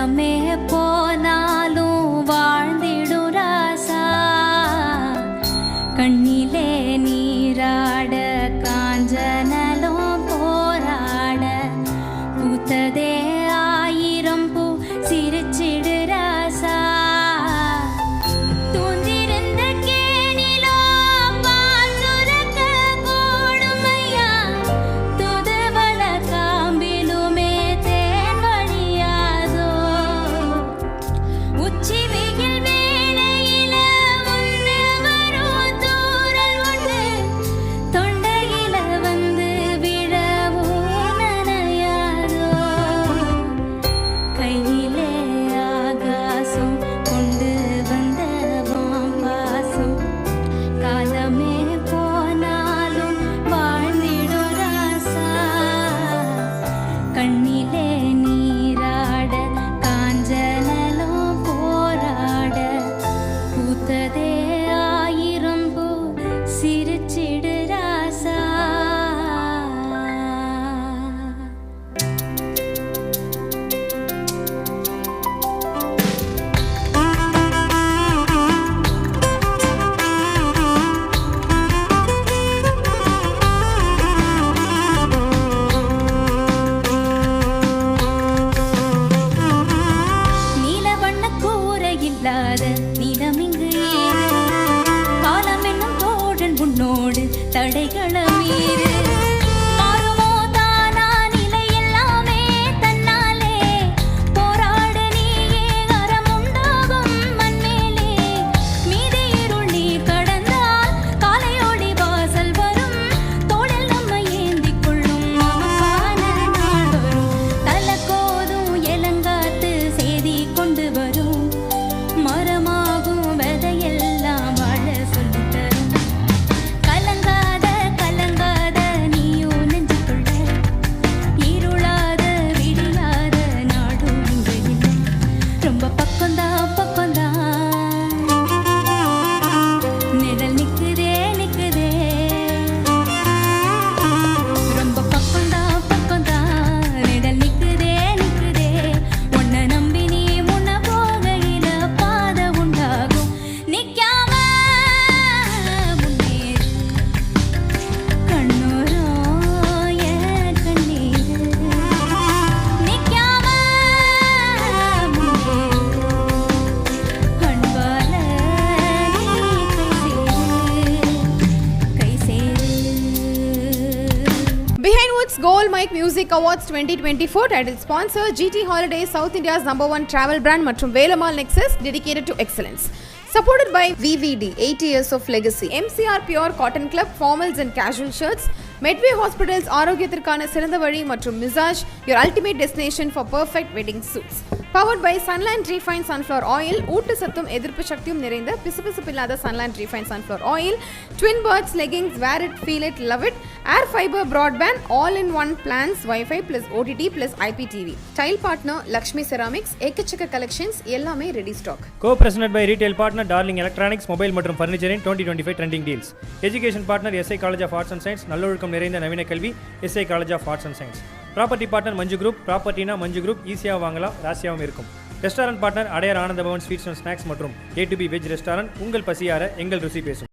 காலமே போனாலும் வாழ்ந்திடும் ராசா கண்ணிலே நீராட காஞ்சனலும் போராட பூத்ததே ஆயிரம் பூ சிரிச்சிடு ராசா கண்ணிலே நீராட காஞ்சனலும் போராட பூத்ததே ஆயிரம் பூ சிரிச்சிடு ராசா நிலமிங்கு ஏறு காலம் என்னும் தோழன் உன்னோடு தடைகள மீறு மாறுமோ தானா நிலை எல்லாமே தன்னாலே போராட நீயே அறம் உண்டாகும் மண்மேலே மீதி இருள் நீ கடந்தால் காலையோடி வாசல் வரும் தோளில் நம்மை ஏந்திக் கொள்ளும் நமக்கான நாள் வரும் தலக்கோதும் எலங்காத்து செய்தி கொண்டு வரும் மரமாகும் விதையெல்லாம் வாழ சொல்லித்தரும் கலங்காத கலங்காத நீயும் நெஞ்சுக்குள்ள இருளாத விடியாத நாடும் இங்கு இல்லை ரொம்ப பக்கம்தான் பக்கம்தான் நிழல் நிக்குதே நிக்குதே ரொம்ப பக்கம்தான் பக்கம்தான் நிழல் நிக்குதே நிக்குதே உன்னை நம்பி நீ முன்ன போகையில பாத உண்டாகும் நிக்காம முன்னேறு கண்ணூரோ என் கண்ணீரு நிக்காம முன்னேறு அன்பால நீ கை சேரு Behind Woods Gold Mike Music Awards 2024 title sponsor GT Holidays, South India's #1 travel brand மற்றும் Velammal Nexus dedicated to excellence. Supported by VVD, 80 years of legacy. MCR Pure Cotton Club, formals and casual shirts. Medway Hospitals, ஆரோக்கியத்திற்கான சிறந்த வழி மற்றும் Misaj, your ultimate destination for perfect wedding suits. Powered by Sunland Refined Sunflower Oil, ஊட்ட சத்தும் எதிர்ப்பு சக்தியும் நிறைந்த பிசுபிசுப்பில்லாத Sunland Refined Sunflower Oil. Twin Birds leggings, wear it, feel it, love it. Air Fiber Broadband, all-in-one plans, Wi-Fi plus OTT plus IPTV. Tile partner Lakshmi Ceramics, ஏக்கச்சக்க collections, எல்லாமே ready stock. Co-presented by retail partner Darling Electronics, mobile மற்றும் furniture in 2025 trending deals. Education partner SI College of Arts and Science, நல்லொழுக்கம் நிறைந்த நவீன கல்வி SI College of Arts and Science. Property partner Manju Group, propertyனா Manju Group, ஈஸியா வாங்கலாம், ராசியாவும் இருக்கும். Restaurant partner Adyar Ananda Pawan sweets and snacks மற்றும் A to B veg restaurant, உங்கள் பசியார எங்கள் ருசி பேசும்.